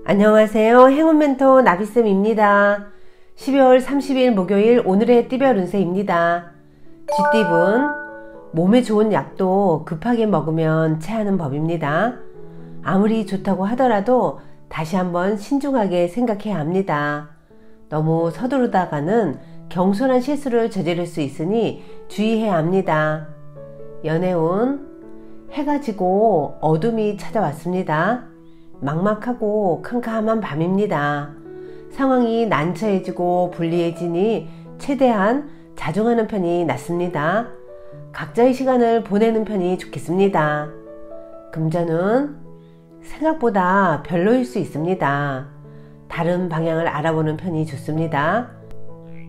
안녕하세요. 행운멘토 나비쌤입니다. 12월 30일 목요일 오늘의 띠별 운세입니다. 쥐띠분, 몸에 좋은 약도 급하게 먹으면 체하는 법입니다. 아무리 좋다고 하더라도 다시 한번 신중하게 생각해야 합니다. 너무 서두르다가는 경솔한 실수를 저지를 수 있으니 주의해야 합니다. 연애운, 해가 지고 어둠이 찾아왔습니다. 막막하고 캄캄한 밤입니다. 상황이 난처해지고 불리해지니 최대한 자중하는 편이 낫습니다. 각자의 시간을 보내는 편이 좋겠습니다. 금전은 생각보다 별로일 수 있습니다. 다른 방향을 알아보는 편이 좋습니다.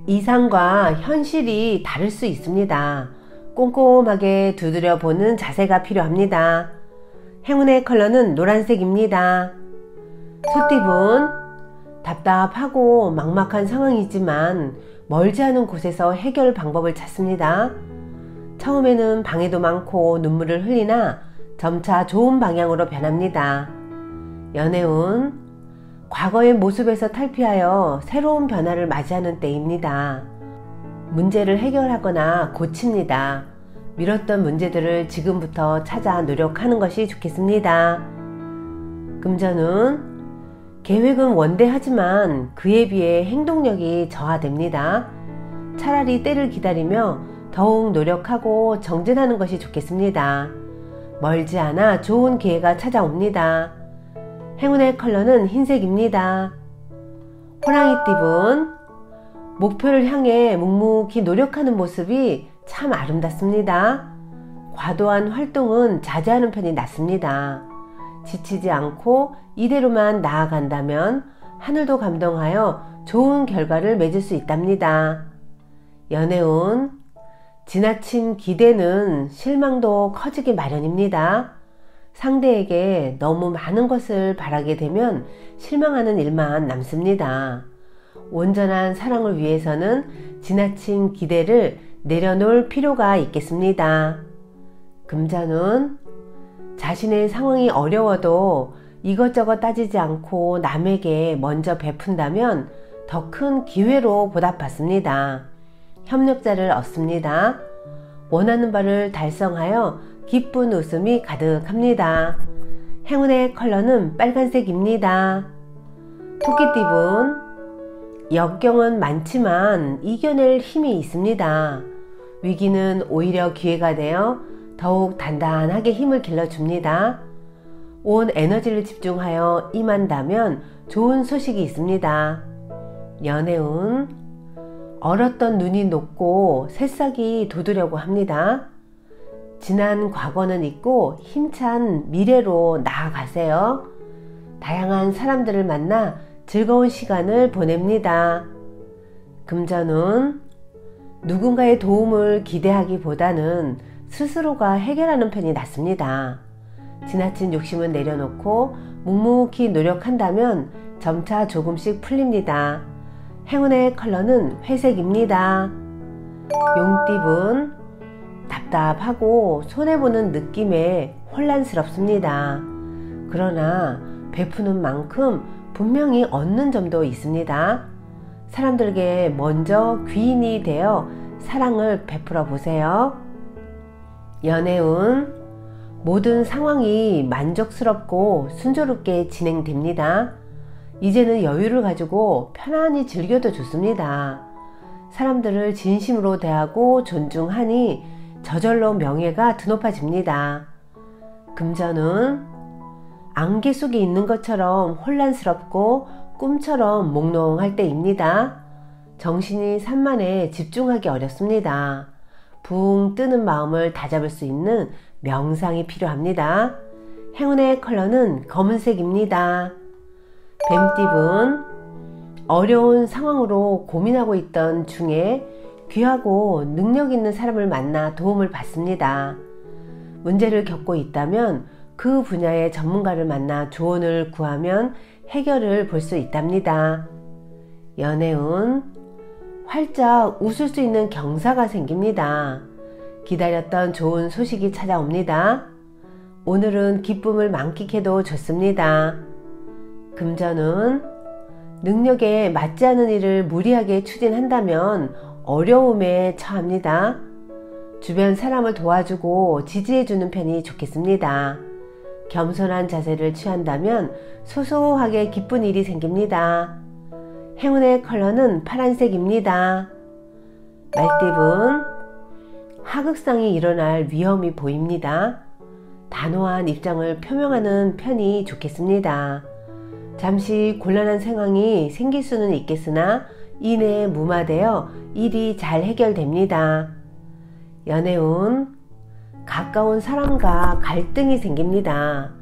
이상과 현실이 다를 수 있습니다. 꼼꼼하게 두드려보는 자세가 필요합니다. 행운의 컬러는 노란색입니다. 소띠분, 답답하고 막막한 상황이지만 멀지 않은 곳에서 해결 방법을 찾습니다. 처음에는 방해도 많고 눈물을 흘리나 점차 좋은 방향으로 변합니다. 연애운, 과거의 모습에서 탈피하여 새로운 변화를 맞이하는 때입니다. 문제를 해결하거나 고칩니다. 미뤘던 문제들을 지금부터 찾아 노력하는 것이 좋겠습니다. 금전은 계획은 원대하지만 그에 비해 행동력이 저하됩니다. 차라리 때를 기다리며 더욱 노력하고 정진하는 것이 좋겠습니다. 멀지 않아 좋은 기회가 찾아옵니다. 행운의 컬러는 흰색입니다. 호랑이띠분, 목표를 향해 묵묵히 노력하는 모습이 참 아름답습니다. 과도한 활동은 자제하는 편이 낫습니다. 지치지 않고 이대로만 나아간다면 하늘도 감동하여 좋은 결과를 맺을 수 있답니다. 연애운, 지나친 기대는 실망도 커지기 마련입니다. 상대에게 너무 많은 것을 바라게 되면 실망하는 일만 남습니다. 온전한 사랑을 위해서는 지나친 기대를 내려놓을 필요가 있겠습니다. 금전운, 자신의 상황이 어려워도 이것저것 따지지 않고 남에게 먼저 베푼다면 더 큰 기회로 보답받습니다. 협력자를 얻습니다. 원하는 바를 달성하여 기쁜 웃음이 가득합니다. 행운의 컬러는 빨간색입니다. 토끼띠분, 역경은 많지만 이겨낼 힘이 있습니다. 위기는 오히려 기회가 되어 더욱 단단하게 힘을 길러줍니다. 온 에너지를 집중하여 임한다면 좋은 소식이 있습니다. 연애운, 얼었던 눈이 녹고 새싹이 돋으려고 합니다. 지난 과거는 잊고 힘찬 미래로 나아가세요. 다양한 사람들을 만나 즐거운 시간을 보냅니다. 금전운, 누군가의 도움을 기대하기보다는 스스로가 해결하는 편이 낫습니다. 지나친 욕심은 내려놓고 묵묵히 노력한다면 점차 조금씩 풀립니다. 행운의 컬러는 회색입니다. 용띠분, 답답하고 손해보는 느낌에 혼란스럽습니다. 그러나 베푸는 만큼 분명히 얻는 점도 있습니다. 사람들에게 먼저 귀인이 되어 사랑을 베풀어 보세요. 연애운, 모든 상황이 만족스럽고 순조롭게 진행됩니다. 이제는 여유를 가지고 편안히 즐겨도 좋습니다. 사람들을 진심으로 대하고 존중하니 저절로 명예가 드높아집니다. 금전은 안개 속에 있는 것처럼 혼란스럽고 꿈처럼 몽롱할 때입니다. 정신이 산만해 집중하기 어렵습니다. 붕 뜨는 마음을 다잡을 수 있는 명상이 필요합니다. 행운의 컬러는 검은색입니다. 뱀띠분, 어려운 상황으로 고민하고 있던 중에 귀하고 능력 있는 사람을 만나 도움을 받습니다. 문제를 겪고 있다면 그 분야의 전문가를 만나 조언을 구하면 해결을 볼 수 있답니다. 연애운, 활짝 웃을 수 있는 경사가 생깁니다. 기다렸던 좋은 소식이 찾아옵니다. 오늘은 기쁨을 만끽해도 좋습니다. 금전운, 능력에 맞지 않은 일을 무리하게 추진한다면 어려움에 처합니다. 주변 사람을 도와주고 지지해주는 편이 좋겠습니다. 겸손한 자세를 취한다면 소소하게 기쁜 일이 생깁니다. 행운의 컬러는 파란색입니다. 말띠분, 하극상이 일어날 위험이 보입니다. 단호한 입장을 표명하는 편이 좋겠습니다. 잠시 곤란한 상황이 생길 수는 있겠으나 이내에 무마되어 일이 잘 해결됩니다. 연애운, 가까운 사람과 갈등이 생깁니다.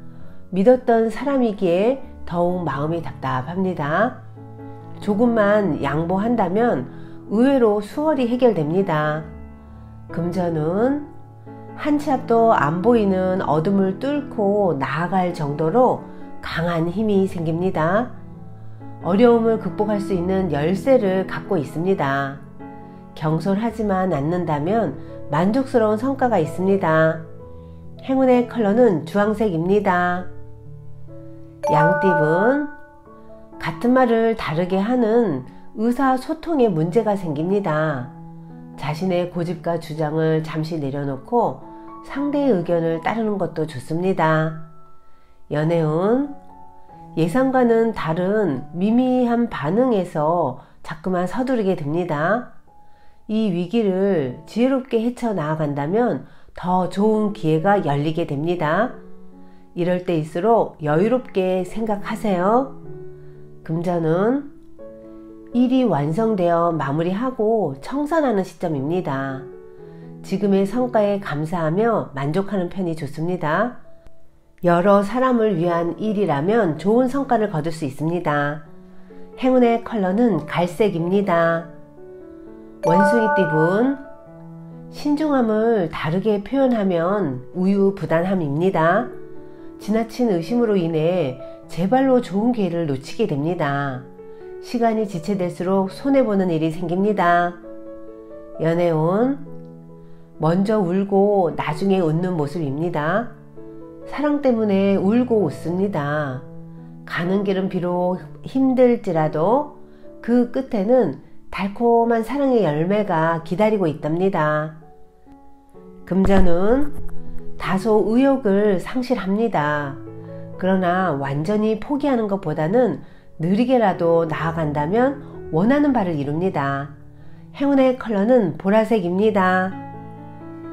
믿었던 사람이기에 더욱 마음이 답답합니다. 조금만 양보한다면 의외로 수월히 해결됩니다. 금전운, 한 치 앞도 안 보이는 어둠을 뚫고 나아갈 정도로 강한 힘이 생깁니다. 어려움을 극복할 수 있는 열쇠를 갖고 있습니다. 경솔하지만 않는다면 만족스러운 성과가 있습니다. 행운의 컬러는 주황색입니다. 양띠분, 같은 말을 다르게 하는 의사소통에 문제가 생깁니다. 자신의 고집과 주장을 잠시 내려놓고 상대의 의견을 따르는 것도 좋습니다. 연애운, 예상과는 다른 미미한 반응에서 자꾸만 서두르게 됩니다. 이 위기를 지혜롭게 헤쳐나아간다면 더 좋은 기회가 열리게 됩니다. 이럴 때일수록 여유롭게 생각하세요. 금전운, 일이 완성되어 마무리하고 청산하는 시점입니다. 지금의 성과에 감사하며 만족하는 편이 좋습니다. 여러 사람을 위한 일이라면 좋은 성과를 거둘 수 있습니다. 행운의 컬러는 갈색입니다. 원숭이띠분, 신중함을 다르게 표현하면 우유부단함입니다. 지나친 의심으로 인해 제발로 좋은 기회를 놓치게 됩니다. 시간이 지체될수록 손해보는 일이 생깁니다. 연애운, 먼저 울고 나중에 웃는 모습입니다. 사랑 때문에 울고 웃습니다. 가는 길은 비록 힘들지라도 그 끝에는 달콤한 사랑의 열매가 기다리고 있답니다. 금전운, 다소 의욕을 상실합니다. 그러나 완전히 포기하는 것보다는 느리게라도 나아간다면 원하는 바를 이룹니다. 행운의 컬러는 보라색입니다.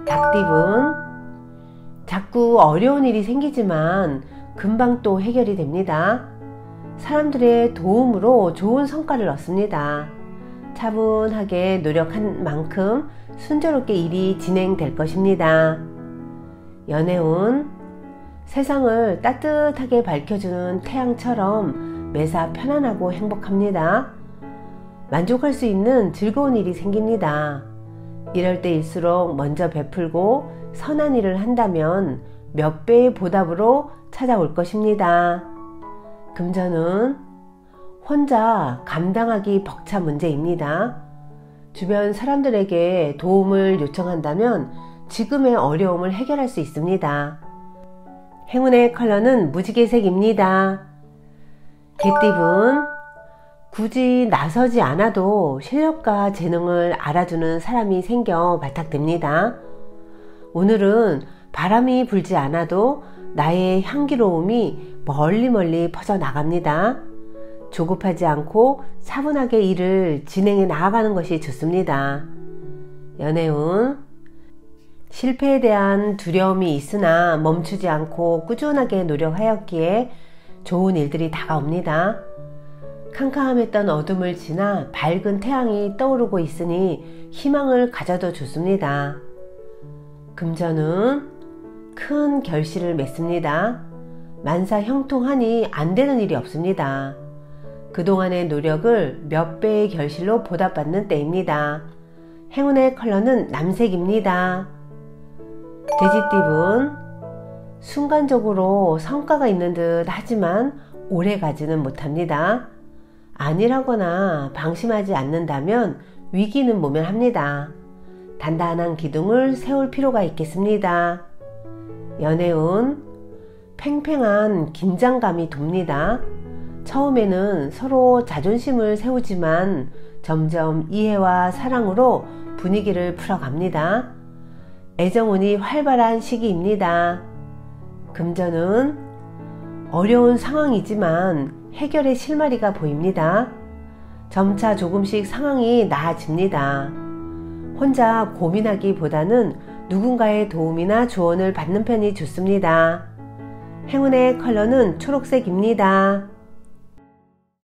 닭띠분, 자꾸 어려운 일이 생기지만 금방 또 해결이 됩니다. 사람들의 도움으로 좋은 성과를 얻습니다. 차분하게 노력한 만큼 순조롭게 일이 진행될 것입니다. 연애운, 세상을 따뜻하게 밝혀주는 태양처럼 매사 편안하고 행복합니다. 만족할 수 있는 즐거운 일이 생깁니다. 이럴 때일수록 먼저 베풀고 선한 일을 한다면 몇 배의 보답으로 찾아올 것입니다. 금전운, 혼자 감당하기 벅찬 문제입니다. 주변 사람들에게 도움을 요청한다면 지금의 어려움을 해결할 수 있습니다. 행운의 컬러는 무지개색입니다. 개띠분, 굳이 나서지 않아도 실력과 재능을 알아주는 사람이 생겨 발탁됩니다. 오늘은 바람이 불지 않아도 나의 향기로움이 멀리 퍼져나갑니다. 조급하지 않고 차분하게 일을 진행해 나아가는 것이 좋습니다. 연애운, 실패에 대한 두려움이 있으나 멈추지 않고 꾸준하게 노력하였기에 좋은 일들이 다가옵니다. 캄캄했던 어둠을 지나 밝은 태양이 떠오르고 있으니 희망을 가져도 좋습니다. 금전은 큰 결실을 맺습니다. 만사 형통하니 안 되는 일이 없습니다. 그동안의 노력을 몇 배의 결실로 보답받는 때입니다. 행운의 컬러는 남색입니다. 돼지띠분, 순간적으로 성과가 있는 듯 하지만 오래 가지는 못합니다. 안일하거나 방심하지 않는다면 위기는 모면합니다. 단단한 기둥을 세울 필요가 있겠습니다. 연애운, 팽팽한 긴장감이 돕니다. 처음에는 서로 자존심을 세우지만 점점 이해와 사랑으로 분위기를 풀어갑니다. 애정운이 활발한 시기입니다. 금전은 어려운 상황이지만 해결의 실마리가 보입니다. 점차 조금씩 상황이 나아집니다. 혼자 고민하기보다는 누군가의 도움이나 조언을 받는 편이 좋습니다. 행운의 컬러는 초록색입니다.